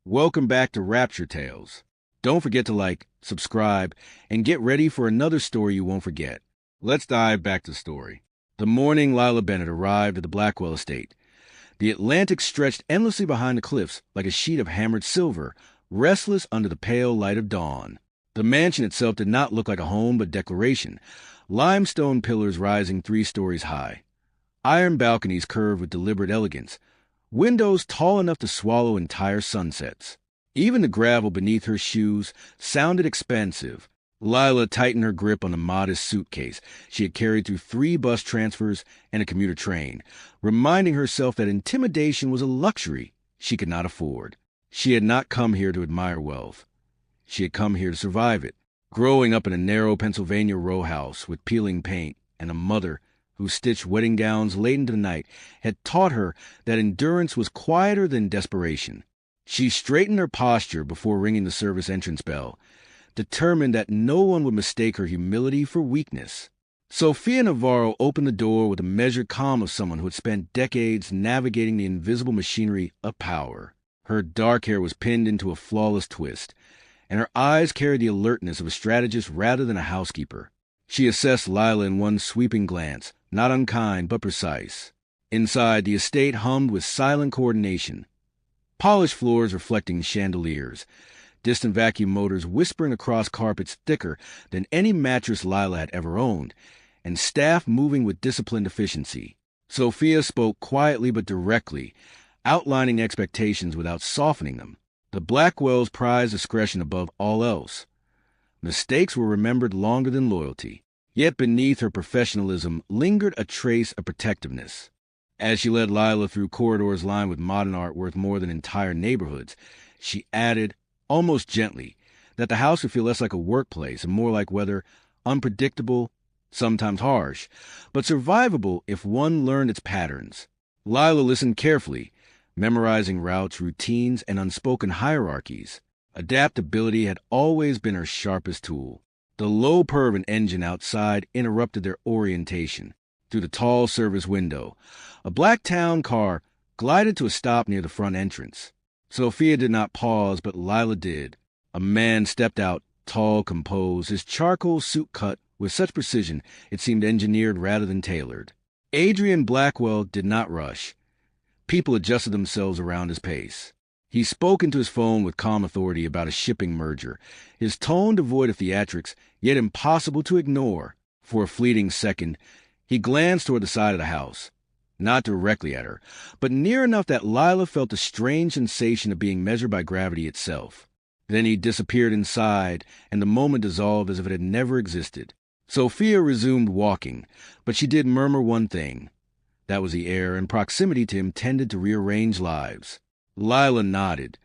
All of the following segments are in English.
Welcome back to Rapture Tales. Don't forget to like, subscribe, and get ready for another story you won't forget. Let's dive back to the story. The morning Lila Bennett arrived at the Blackwell estate. The Atlantic stretched endlessly behind the cliffs like a sheet of hammered silver, restless under the pale light of dawn. The mansion itself did not look like a home but declaration, limestone pillars rising 3 stories high. Iron balconies curved with deliberate elegance, windows tall enough to swallow entire sunsets. Even the gravel beneath her shoes sounded expansive. Lila tightened her grip on the modest suitcase she had carried through 3 bus transfers and a commuter train, reminding herself that intimidation was a luxury she could not afford. She had not come here to admire wealth. She had come here to survive it. Growing up in a narrow Pennsylvania row house with peeling paint and a mother who stitched wedding gowns late into the night, had taught her that endurance was quieter than desperation. She straightened her posture before ringing the service entrance bell, determined that no one would mistake her humility for weakness. Sophia Navarro opened the door with the measured calm of someone who had spent decades navigating the invisible machinery of power. Her dark hair was pinned into a flawless twist, and her eyes carried the alertness of a strategist rather than a housekeeper. She assessed Lila in one sweeping glance, not unkind but precise. Inside, the estate hummed with silent coordination. Polished floors reflecting chandeliers, distant vacuum motors whispering across carpets thicker than any mattress Lila had ever owned, and staff moving with disciplined efficiency. Sophia spoke quietly but directly, outlining expectations without softening them. The Blackwells prized discretion above all else. Mistakes were remembered longer than loyalty. Yet beneath her professionalism lingered a trace of protectiveness. As she led Lila through corridors lined with modern art worth more than entire neighborhoods, she added, almost gently, that the house would feel less like a workplace and more like weather, unpredictable, sometimes harsh, but survivable if one learned its patterns. Lila listened carefully, memorizing routes, routines, and unspoken hierarchies. Adaptability had always been her sharpest tool. The low purr of an engine outside interrupted their orientation. Through the tall service window, a black town car glided to a stop near the front entrance. Sophia did not pause, but Lila did. A man stepped out, tall, composed, his charcoal suit cut with such precision it seemed engineered rather than tailored. Adrian Blackwell did not rush. People adjusted themselves around his pace. He spoke into his phone with calm authority about a shipping merger, his tone devoid of theatrics, yet impossible to ignore. For a fleeting second, he glanced toward the side of the house, not directly at her, but near enough that Lila felt a strange sensation of being measured by gravity itself. Then he disappeared inside, and the moment dissolved as if it had never existed. Sophia resumed walking, but she did murmur one thing. That was the air, and proximity to him tended to rearrange lives. Lila nodded,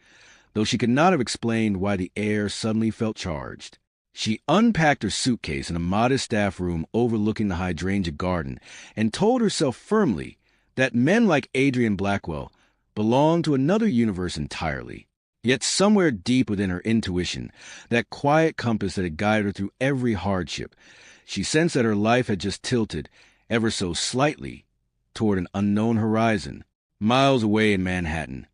though she could not have explained why the air suddenly felt charged. She unpacked her suitcase in a modest staff room overlooking the hydrangea garden and told herself firmly that men like Adrian Blackwell belonged to another universe entirely. Yet somewhere deep within her intuition, that quiet compass that had guided her through every hardship, she sensed that her life had just tilted, ever so slightly, toward an unknown horizon. Miles away in Manhattan,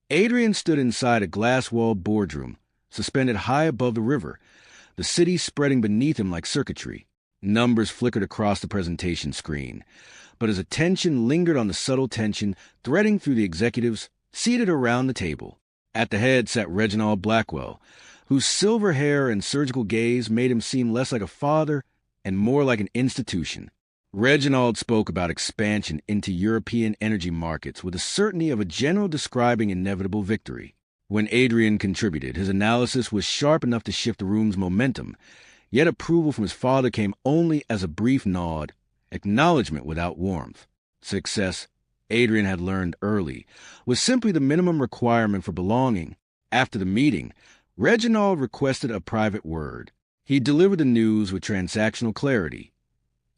Adrian stood inside a glass-walled boardroom, suspended high above the river, the city spreading beneath him like circuitry. Numbers flickered across the presentation screen, but his attention lingered on the subtle tension threading through the executives seated around the table. At the head sat Reginald Blackwell, whose silver hair and surgical gaze made him seem less like a father and more like an institution. Reginald spoke about expansion into European energy markets with the certainty of a general describing inevitable victory. When Adrian contributed, his analysis was sharp enough to shift the room's momentum, yet approval from his father came only as a brief nod, acknowledgement without warmth. Success, Adrian had learned early, was simply the minimum requirement for belonging. After the meeting, Reginald requested a private word. He delivered the news with transactional clarity.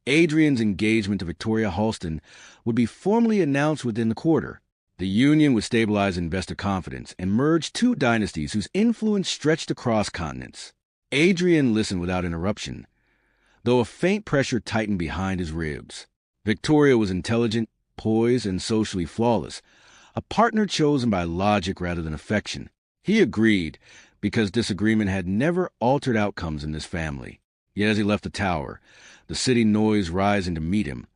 Adrian's engagement to Victoria Halston would be formally announced within the quarter. The union would stabilize investor confidence and merge 2 dynasties whose influence stretched across continents. Adrian listened without interruption, though a faint pressure tightened behind his ribs. Victoria was intelligent, poised, and socially flawless, a partner chosen by logic rather than affection. He agreed, because disagreement had never altered outcomes in this family. Yet as he left the tower, the city noise rising to meet him,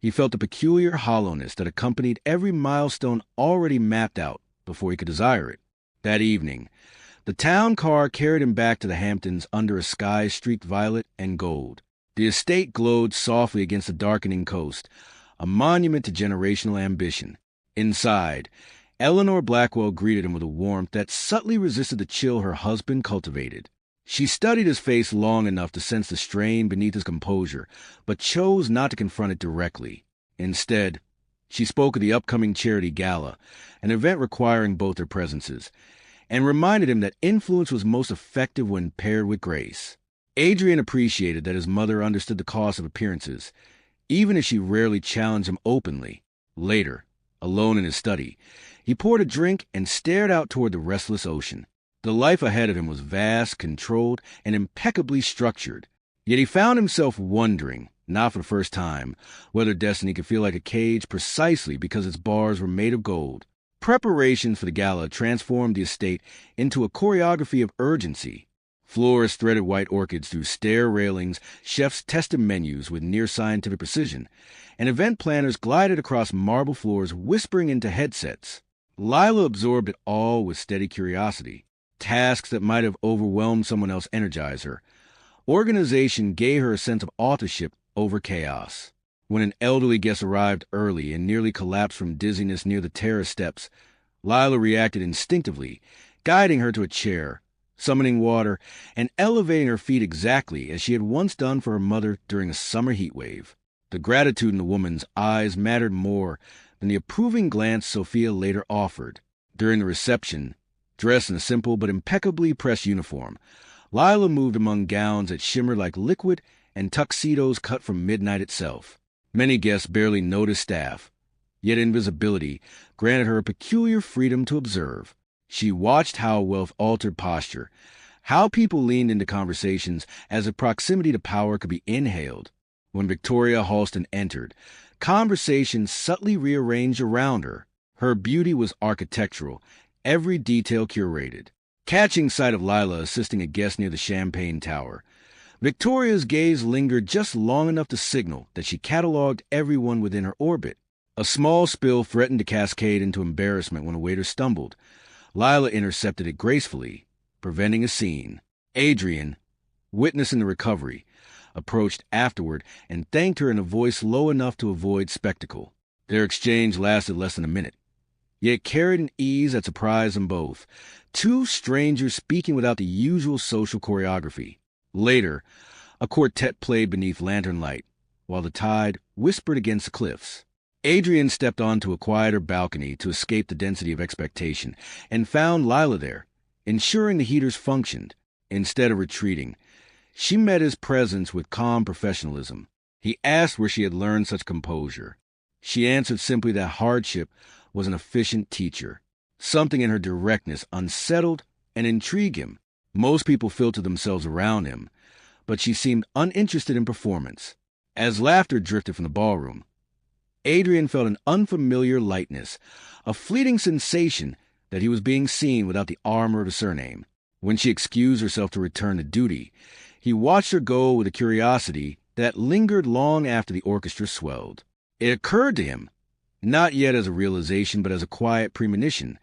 he felt a peculiar hollowness that accompanied every milestone already mapped out before he could desire it. That evening, the town car carried him back to the Hamptons under a sky streaked violet and gold. The estate glowed softly against the darkening coast, a monument to generational ambition. Inside, Eleanor Blackwell greeted him with a warmth that subtly resisted the chill her husband cultivated. She studied his face long enough to sense the strain beneath his composure, but chose not to confront it directly. Instead, she spoke of the upcoming charity gala, an event requiring both their presences, and reminded him that influence was most effective when paired with grace. Adrian appreciated that his mother understood the cost of appearances, even if she rarely challenged him openly. Later, alone in his study, he poured a drink and stared out toward the restless ocean. The life ahead of him was vast, controlled, and impeccably structured. Yet he found himself wondering, not for the first time, whether destiny could feel like a cage precisely because its bars were made of gold. Preparations for the gala transformed the estate into a choreography of urgency. Floors threaded white orchids through stair railings, chefs tested menus with near-scientific precision, and event planners glided across marble floors whispering into headsets. Lila absorbed it all with steady curiosity. Tasks that might have overwhelmed someone else energized her. Organization gave her a sense of authorship over chaos. When an elderly guest arrived early and nearly collapsed from dizziness near the terrace steps, Lila reacted instinctively, guiding her to a chair, summoning water, and elevating her feet exactly as she had once done for her mother during a summer heat wave. The gratitude in the woman's eyes mattered more than the approving glance Sophia later offered. During the reception, dressed in a simple but impeccably pressed uniform, Lila moved among gowns that shimmered like liquid and tuxedos cut from midnight itself. Many guests barely noticed staff, yet invisibility granted her a peculiar freedom to observe. She watched how wealth altered posture, how people leaned into conversations as if proximity to power could be inhaled. When Victoria Halston entered, conversation subtly rearranged around her. Her beauty was architectural, every detail curated. Catching sight of Lila assisting a guest near the champagne tower, Victoria's gaze lingered just long enough to signal that she catalogued everyone within her orbit. A small spill threatened to cascade into embarrassment when a waiter stumbled. Lila intercepted it gracefully, preventing a scene. Adrian, witnessing the recovery, approached afterward and thanked her in a voice low enough to avoid spectacle. Their exchange lasted less than a minute, yet carried an ease that surprised them both. Two strangers speaking without the usual social choreography. Later, a quartet played beneath lantern light, while the tide whispered against the cliffs. Adrian stepped onto a quieter balcony to escape the density of expectation, and found Lila there, ensuring the heaters functioned. Instead of retreating, she met his presence with calm professionalism. He asked where she had learned such composure. She answered simply that hardship was an efficient teacher. Something in her directness unsettled and intrigued him. Most people filtered themselves around him, but she seemed uninterested in performance. As laughter drifted from the ballroom, Adrian felt an unfamiliar lightness, a fleeting sensation that he was being seen without the armor of a surname. When she excused herself to return to duty, he watched her go with a curiosity that lingered long after the orchestra swelled. It occurred to him, not yet as a realization but as a quiet premonition,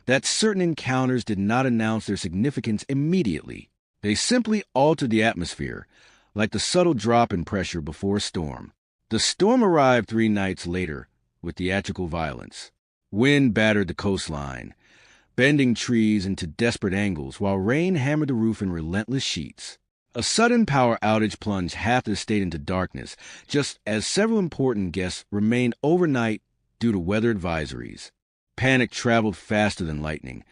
that certain encounters did not announce their significance immediately. They simply altered the atmosphere, like the subtle drop in pressure before a storm. The storm arrived 3 nights later with theatrical violence. Wind battered the coastline, bending trees into desperate angles, while rain hammered the roof in relentless sheets. A sudden power outage plunged half the estate into darkness, just as several important guests remained overnight due to weather advisories. Panic traveled faster than lightning,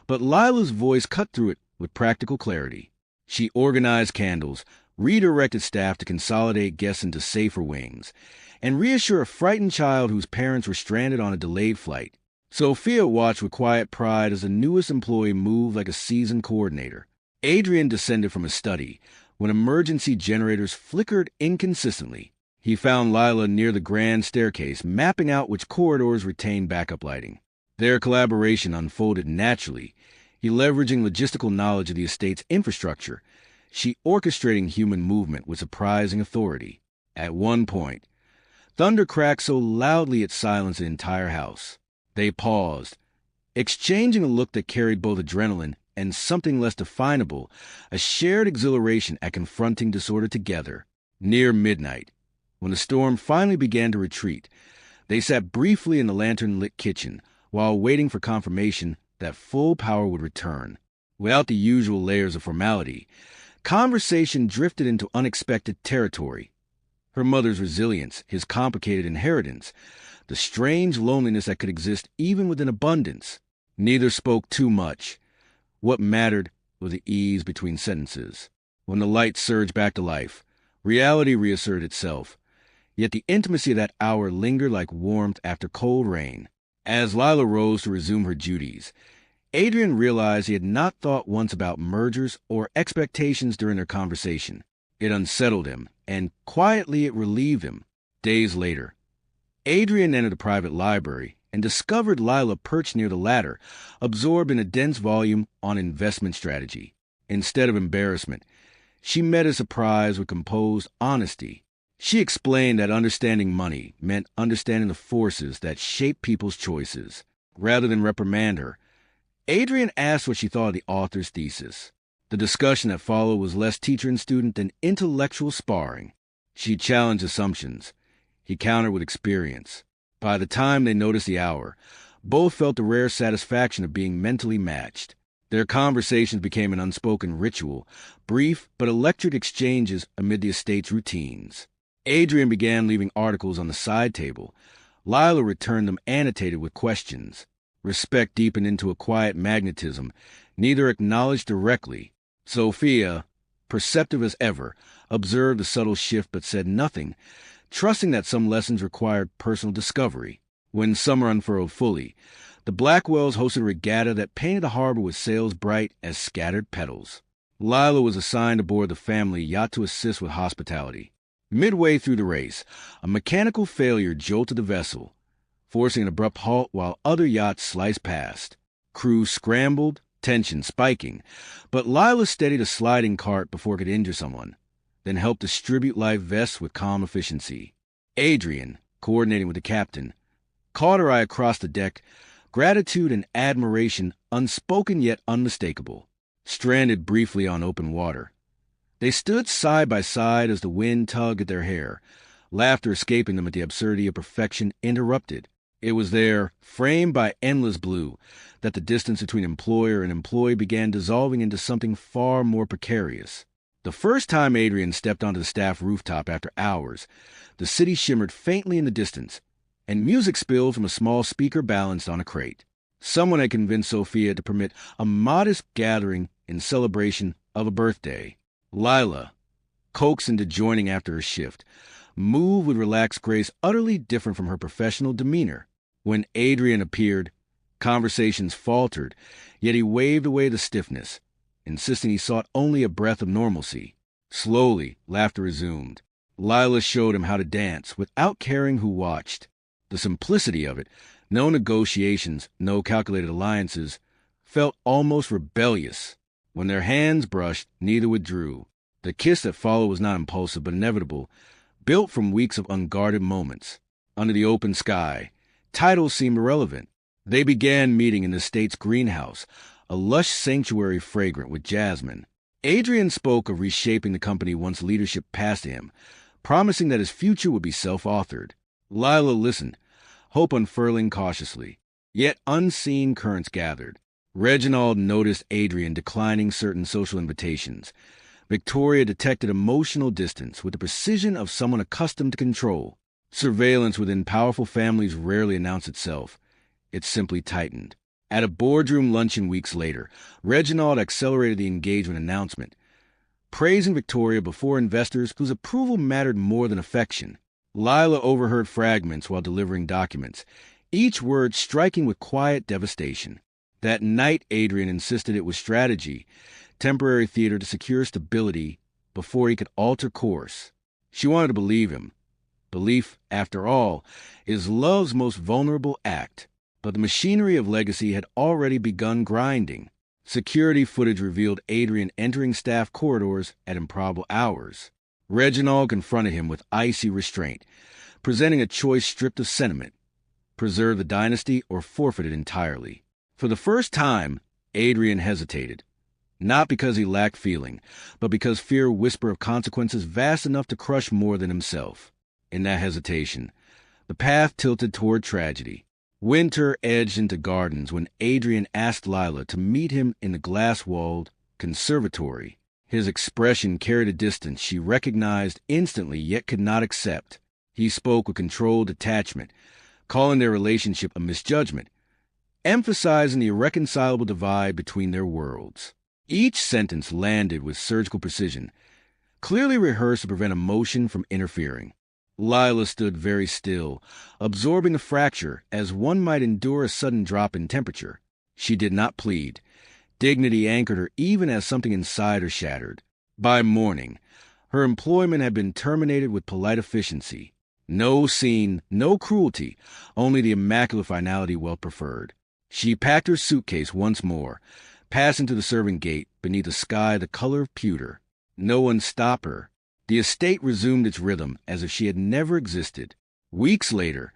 but Lila's voice cut through it with practical clarity. She organized candles, redirected staff to consolidate guests into safer wings, and reassure a frightened child whose parents were stranded on a delayed flight. Sophia watched with quiet pride as the newest employee moved like a seasoned coordinator. Adrian descended from his study when emergency generators flickered inconsistently. He found Lila near the grand staircase, mapping out which corridors retained backup lighting. Their collaboration unfolded naturally. He he leveraging logistical knowledge of the estate's infrastructure, she orchestrating human movement with surprising authority. At one point, thunder cracked so loudly it silenced the entire house. They paused, exchanging a look that carried both adrenaline and something less definable, a shared exhilaration at confronting disorder together. Near midnight, when the storm finally began to retreat, they sat briefly in the lantern-lit kitchen while waiting for confirmation that full power would return. Without the usual layers of formality, conversation drifted into unexpected territory. Her mother's resilience, his complicated inheritance, the strange loneliness that could exist even within abundance. Neither spoke too much. What mattered was the ease between sentences. When the lights surged back to life, reality reasserted itself. Yet the intimacy of that hour lingered like warmth after cold rain. As Lila rose to resume her duties, Adrian realized he had not thought once about mergers or expectations during their conversation. It unsettled him, and quietly it relieved him. Days later, Adrian entered a private library and discovered Lila perched near the ladder, absorbed in a dense volume on investment strategy. Instead of embarrassment, she met his surprise with composed honesty. She explained that understanding money meant understanding the forces that shape people's choices. Rather than reprimand her, Adrian asked what she thought of the author's thesis. The discussion that followed was less teacher and student than intellectual sparring. She challenged assumptions. He countered with experience. By the time they noticed the hour, both felt the rare satisfaction of being mentally matched. Their conversations became an unspoken ritual, brief but electric exchanges amid the estate's routines. Adrian began leaving articles on the side table. Lila returned them annotated with questions. Respect deepened into a quiet magnetism, neither acknowledged directly. Sophia, perceptive as ever, observed the subtle shift but said nothing, trusting that some lessons required personal discovery. When summer unfurled fully, the Blackwells hosted a regatta that painted the harbor with sails bright as scattered petals. Lila was assigned aboard the family yacht to assist with hospitality. Midway through the race, a mechanical failure jolted the vessel, forcing an abrupt halt while other yachts sliced past. Crews scrambled, tension spiking, but Lila steadied a sliding cart before it could injure someone, then helped distribute life vests with calm efficiency. Adrian, coordinating with the captain, caught her eye across the deck, gratitude and admiration unspoken yet unmistakable. Stranded briefly on open water, they stood side by side as the wind tugged at their hair, laughter escaping them at the absurdity of perfection interrupted. It was there, framed by endless blue, that the distance between employer and employee began dissolving into something far more precarious. The first time Adrian stepped onto the staff rooftop after hours, the city shimmered faintly in the distance, and music spilled from a small speaker balanced on a crate. Someone had convinced Sophia to permit a modest gathering in celebration of a birthday. Lila, coaxed into joining after her shift, moved with relaxed grace utterly different from her professional demeanor. When Adrian appeared, conversations faltered, yet he waved away the stiffness, insisting he sought only a breath of normalcy. Slowly, laughter resumed. Lila showed him how to dance without caring who watched. The simplicity of it, no negotiations, no calculated alliances, felt almost rebellious. When their hands brushed, neither withdrew. The kiss that followed was not impulsive but inevitable, built from weeks of unguarded moments. Under the open sky, titles seemed irrelevant. They began meeting in the state's greenhouse, a lush sanctuary fragrant with jasmine. Adrian spoke of reshaping the company once leadership passed to him, promising that his future would be self-authored. Lila listened, hope unfurling cautiously. Yet unseen currents gathered. Reginald noticed Adrian declining certain social invitations. Victoria detected emotional distance with the precision of someone accustomed to control. Surveillance within powerful families rarely announced itself. It simply tightened. At a boardroom luncheon weeks later, Reginald accelerated the engagement announcement, praising Victoria before investors whose approval mattered more than affection. Lila overheard fragments while delivering documents, each word striking with quiet devastation. That night, Adrian insisted it was strategy, temporary theater to secure stability before he could alter course. She wanted to believe him. Belief, after all, is love's most vulnerable act. But the machinery of legacy had already begun grinding. Security footage revealed Adrian entering staff corridors at improbable hours. Reginald confronted him with icy restraint, presenting a choice stripped of sentiment: preserve the dynasty or forfeit it entirely. For the first time, Adrian hesitated, not because he lacked feeling, but because fear whispered of consequences vast enough to crush more than himself. In that hesitation, the path tilted toward tragedy. Winter edged into gardens when Adrian asked Lila to meet him in the glass-walled conservatory. His expression carried a distance she recognized instantly yet could not accept. He spoke with controlled detachment, calling their relationship a misjudgment, emphasizing the irreconcilable divide between their worlds. Each sentence landed with surgical precision, clearly rehearsed to prevent emotion from interfering. Lila stood very still, absorbing the fracture as one might endure a sudden drop in temperature. She did not plead. Dignity anchored her even as something inside her shattered. By morning, her employment had been terminated with polite efficiency. No scene, no cruelty, only the immaculate finality well preferred. She packed her suitcase once more, passing to the servant gate beneath a sky the color of pewter. No one stopped her. The estate resumed its rhythm as if she had never existed. Weeks later,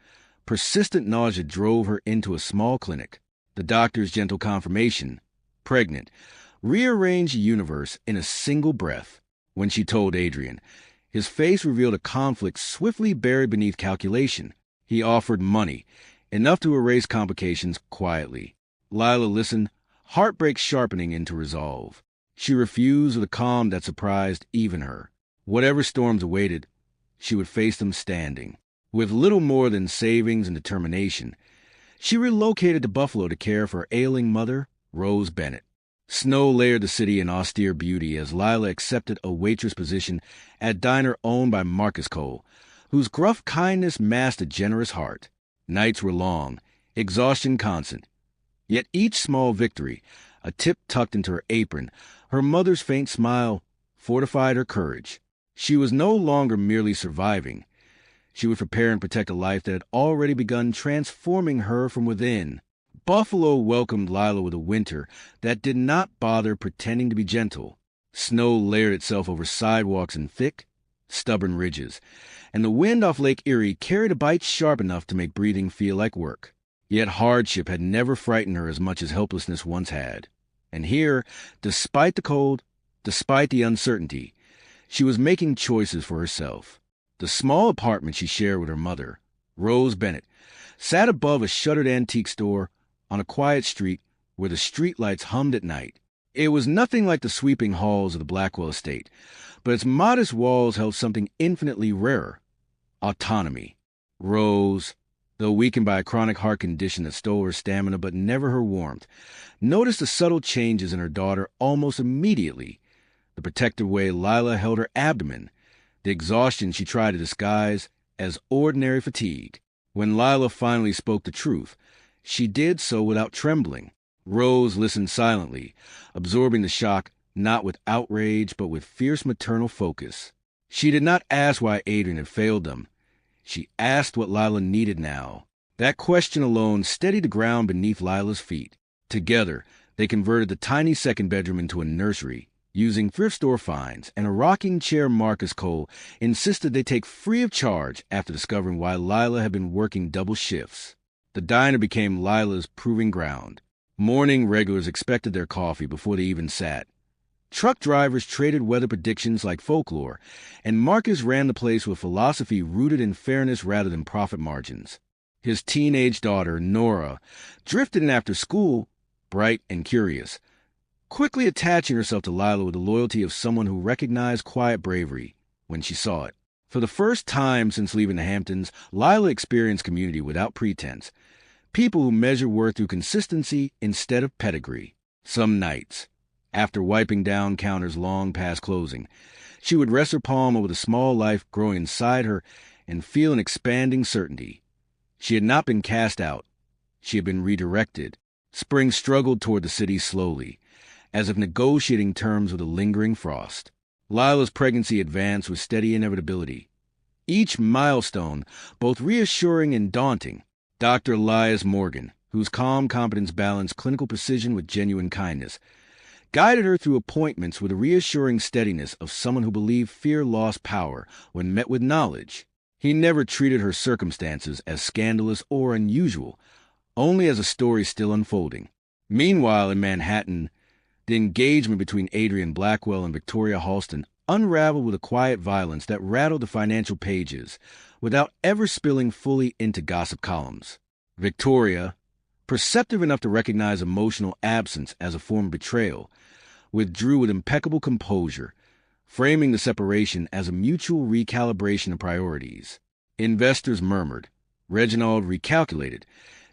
persistent nausea drove her into a small clinic. The doctor's gentle confirmation, pregnant, rearranged the universe in a single breath. When she told Adrian, his face revealed a conflict swiftly buried beneath calculation. He offered money, enough to erase complications quietly. Lila listened, heartbreak sharpening into resolve. She refused with a calm that surprised even her. Whatever storms awaited, she would face them standing. With little more than savings and determination, she relocated to Buffalo to care for her ailing mother, Rose Bennett. Snow layered the city in austere beauty as Lila accepted a waitress position at a diner owned by Marcus Cole, whose gruff kindness masked a generous heart. Nights were long, exhaustion constant. Yet each small victory, a tip tucked into her apron, her mother's faint smile, fortified her courage. She was no longer merely surviving. She would prepare and protect a life that had already begun transforming her from within. Buffalo welcomed Lila with a winter that did not bother pretending to be gentle. Snow layered itself over sidewalks in thick, stubborn ridges, and the wind off Lake Erie carried a bite sharp enough to make breathing feel like work. Yet hardship had never frightened her as much as helplessness once had. And here, despite the cold, despite the uncertainty, she was making choices for herself. The small apartment she shared with her mother, Rose Bennett, sat above a shuttered antique store on a quiet street where the streetlights hummed at night. It was nothing like the sweeping halls of the Blackwell estate, but its modest walls held something infinitely rarer: autonomy. Rose, though weakened by a chronic heart condition that stole her stamina but never her warmth, noticed the subtle changes in her daughter almost immediately. The protective way Lila held her abdomen, the exhaustion she tried to disguise as ordinary fatigue. When Lila finally spoke the truth, she did so without trembling. Rose listened silently, absorbing the shock not with outrage but with fierce maternal focus. She did not ask why Adrian had failed them. She asked what Lila needed now. That question alone steadied the ground beneath Lila's feet. Together, they converted the tiny second bedroom into a nursery, using thrift store finds and a rocking chair Marcus Cole insisted they take free of charge after discovering why Lila had been working double shifts. The diner became Lila's proving ground. Morning regulars expected their coffee before they even sat. Truck drivers traded weather predictions like folklore, and Marcus ran the place with philosophy rooted in fairness rather than profit margins. His teenage daughter, Nora, drifted in after school, bright and curious, quickly attaching herself to Lila with the loyalty of someone who recognized quiet bravery when she saw it. For the first time since leaving the Hamptons, Lila experienced community without pretense, people who measure worth through consistency instead of pedigree. Some nights, after wiping down counters long past closing, she would rest her palm over the small life growing inside her and feel an expanding certainty. She had not been cast out. She had been redirected. Spring struggled toward the city slowly, as if negotiating terms with a lingering frost. Lila's pregnancy advanced with steady inevitability. Each milestone, both reassuring and daunting. Dr. Elias Morgan, whose calm competence balanced clinical precision with genuine kindness, guided her through appointments with the reassuring steadiness of someone who believed fear lost power when met with knowledge. He never treated her circumstances as scandalous or unusual, only as a story still unfolding. Meanwhile, in Manhattan, the engagement between Adrian Blackwell and Victoria Halston unraveled with a quiet violence that rattled the financial pages without ever spilling fully into gossip columns. Victoria, perceptive enough to recognize emotional absence as a form of betrayal, withdrew with impeccable composure, framing the separation as a mutual recalibration of priorities. Investors murmured. Reginald recalculated.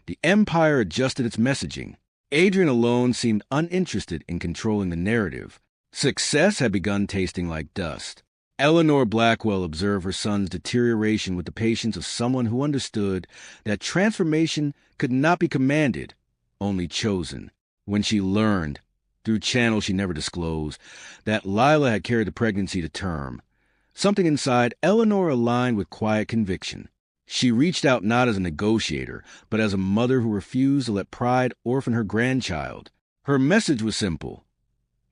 The empire adjusted its messaging. Adrian alone seemed uninterested in controlling the narrative. Success had begun tasting like dust. Eleanor Blackwell observed her son's deterioration with the patience of someone who understood that transformation could not be commanded, only chosen. When she learned, through channels she never disclosed, that Lila had carried the pregnancy to term, something inside Eleanor aligned with quiet conviction. She reached out not as a negotiator, but as a mother who refused to let pride orphan her grandchild. Her message was simple.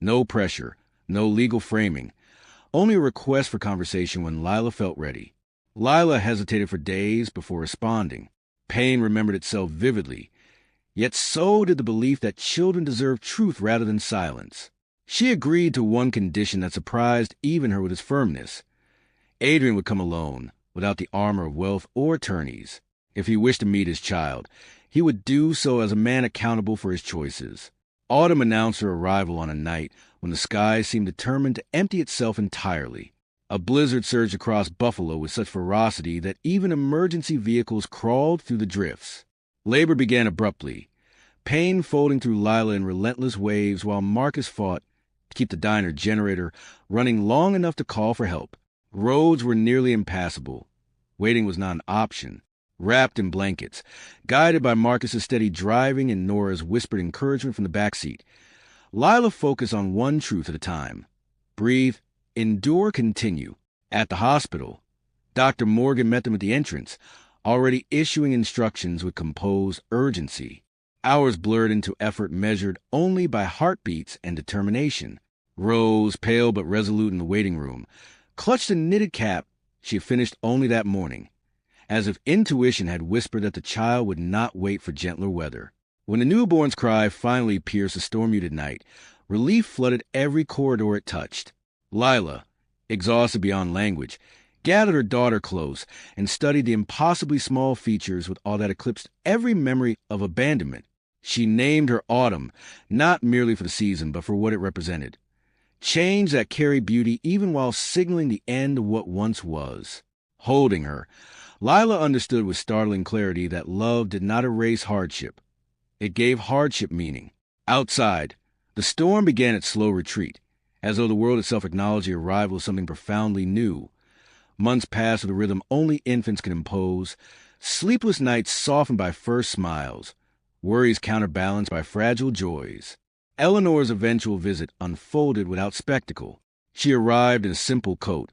No pressure, no legal framing, only a request for conversation when Lila felt ready. Lila hesitated for days before responding. Pain remembered itself vividly, yet so did the belief that children deserve truth rather than silence. She agreed to one condition that surprised even her with its firmness. Adrian would come alone, without the armor of wealth or attorneys. If he wished to meet his child, he would do so as a man accountable for his choices. Autumn announced her arrival on a night when the sky seemed determined to empty itself entirely. A blizzard surged across Buffalo with such ferocity that even emergency vehicles crawled through the drifts. Labor began abruptly, pain folding through Lila in relentless waves while Marcus fought to keep the diner generator running long enough to call for help. Roads were nearly impassable. Waiting was not an option. Wrapped in blankets, guided by Marcus's steady driving and Nora's whispered encouragement from the backseat, Lila focused on one truth at a time. Breathe, endure, continue. At the hospital, Dr. Morgan met them at the entrance, already issuing instructions with composed urgency. Hours blurred into effort measured only by heartbeats and determination. Rose, pale but resolute in the waiting room, clutched a knitted cap she finished only that morning, as if intuition had whispered that the child would not wait for gentler weather. When the newborn's cry finally pierced the storm-muted night, relief flooded every corridor it touched. Lila, exhausted beyond language, gathered her daughter close and studied the impossibly small features with all that eclipsed every memory of abandonment. She named her Autumn, not merely for the season, but for what it represented. Change that carried beauty even while signaling the end of what once was. Holding her, Lila understood with startling clarity that love did not erase hardship. It gave hardship meaning. Outside, the storm began its slow retreat, as though the world itself acknowledged the arrival of something profoundly new. Months passed with a rhythm only infants can impose, sleepless nights softened by first smiles, worries counterbalanced by fragile joys. Eleanor's eventual visit unfolded without spectacle. She arrived in a simple coat,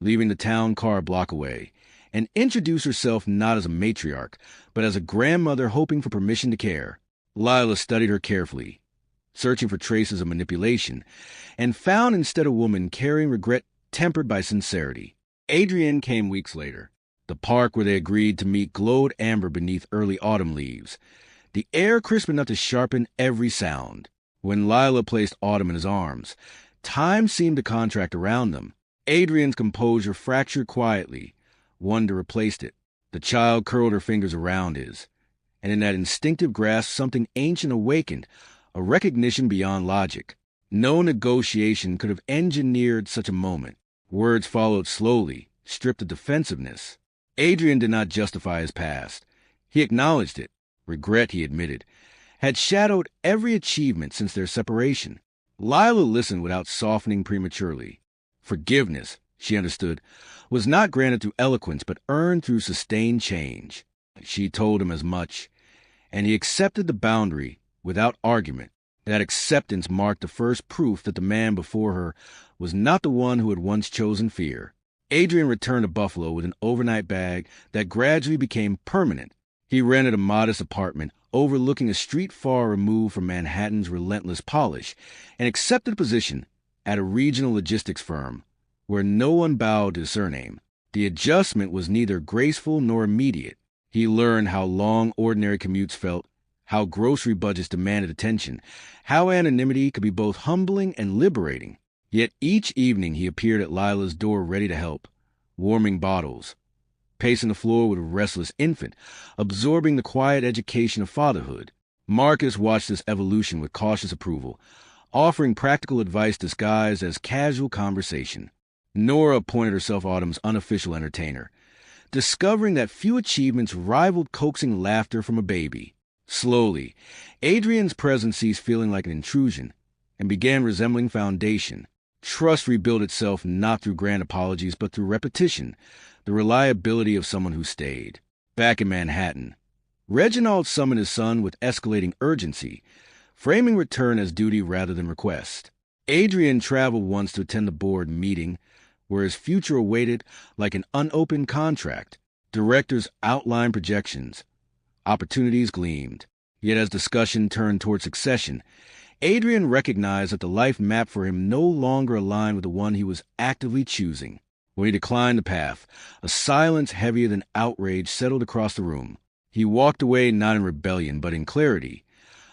leaving the town car a block away, and introduced herself not as a matriarch, but as a grandmother hoping for permission to care. Lila studied her carefully, searching for traces of manipulation, and found instead a woman carrying regret tempered by sincerity. Adrian came weeks later. The park where they agreed to meet glowed amber beneath early autumn leaves, the air crisp enough to sharpen every sound. When Lila placed Autumn in his arms, time seemed to contract around them. Adrian's composure fractured quietly. Wonder replaced it. The child curled her fingers around his, and in that instinctive grasp something ancient awakened, a recognition beyond logic. No negotiation could have engineered such a moment. Words followed slowly, stripped of defensiveness. Adrian did not justify his past. He acknowledged it. Regret, he admitted, had shadowed every achievement since their separation. Lila listened without softening prematurely. Forgiveness, she understood, was not granted through eloquence but earned through sustained change. She told him as much, and he accepted the boundary without argument. That acceptance marked the first proof that the man before her was not the one who had once chosen fear. Adrian returned to Buffalo with an overnight bag that gradually became permanent. He rented a modest apartment overlooking a street far removed from Manhattan's relentless polish, and accepted a position at a regional logistics firm where no one bowed to his surname. The adjustment was neither graceful nor immediate. He learned how long ordinary commutes felt, how grocery budgets demanded attention, how anonymity could be both humbling and liberating. Yet each evening he appeared at Lila's door ready to help, warming bottles, pacing the floor with a restless infant, absorbing the quiet education of fatherhood. Marcus watched this evolution with cautious approval, offering practical advice disguised as casual conversation. Nora appointed herself Autumn's unofficial entertainer, discovering that few achievements rivaled coaxing laughter from a baby. Slowly, Adrian's presence ceased feeling like an intrusion and began resembling foundation. Trust rebuilt itself not through grand apologies but through repetition, the reliability of someone who stayed. Back in Manhattan, Reginald summoned his son with escalating urgency, framing return as duty rather than request. Adrian traveled once to attend the board meeting, where his future awaited like an unopened contract. Directors outlined projections. Opportunities gleamed. Yet as discussion turned toward succession, Adrian recognized that the life map for him no longer aligned with the one he was actively choosing. When he declined the path, a silence heavier than outrage settled across the room. He walked away not in rebellion, but in clarity,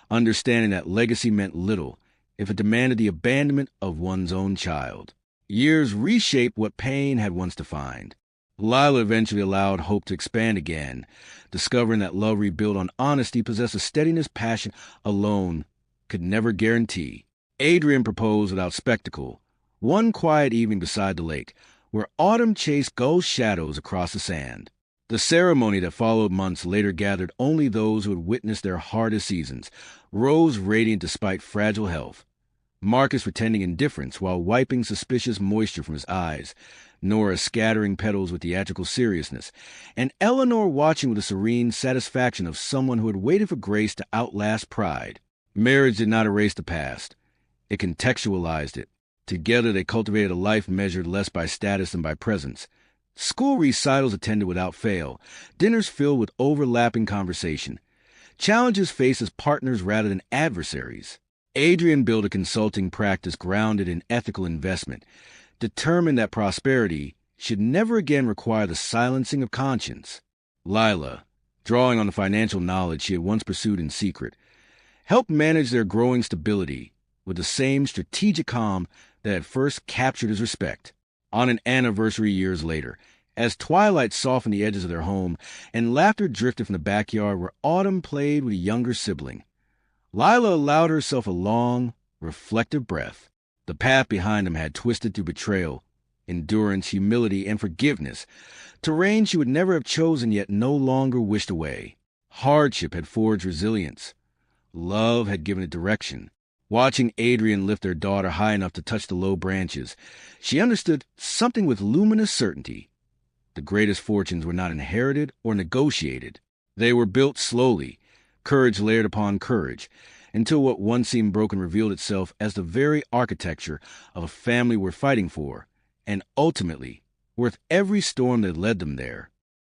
understanding that legacy meant little if it demanded the abandonment of one's own child. Years reshaped what pain had once defined. Lila eventually allowed hope to expand again, discovering that love rebuilt on honesty possessed a steadiness passion alone could never guarantee. Adrian proposed without spectacle, one quiet evening beside the lake, where autumn chased ghost shadows across the sand. The ceremony that followed months later gathered only those who had witnessed their hardest seasons, Rose radiant despite fragile health, Marcus pretending indifference while wiping suspicious moisture from his eyes, Nora scattering petals with theatrical seriousness, and Eleanor watching with the serene satisfaction of someone who had waited for grace to outlast pride. Marriage did not erase the past. It contextualized it. Together they cultivated a life measured less by status than by presence. School recitals attended without fail, dinners filled with overlapping conversation, challenges faced as partners rather than adversaries. Adrian built a consulting practice grounded in ethical investment, determined that prosperity should never again require the silencing of conscience. Lila, drawing on the financial knowledge she had once pursued in secret, helped manage their growing stability with the same strategic calm that had first captured his respect. On an anniversary years later, as twilight softened the edges of their home and laughter drifted from the backyard where Autumn played with a younger sibling, Lila allowed herself a long, reflective breath. The path behind them had twisted through betrayal, endurance, humility, and forgiveness, terrain she would never have chosen yet no longer wished away. Hardship had forged resilience. Love had given it direction. Watching Adrian lift their daughter high enough to touch the low branches, she understood something with luminous certainty. The greatest fortunes were not inherited or negotiated. They were built slowly, courage layered upon courage, until what once seemed broken revealed itself as the very architecture of a family worth fighting for, and ultimately worth every storm that led them there.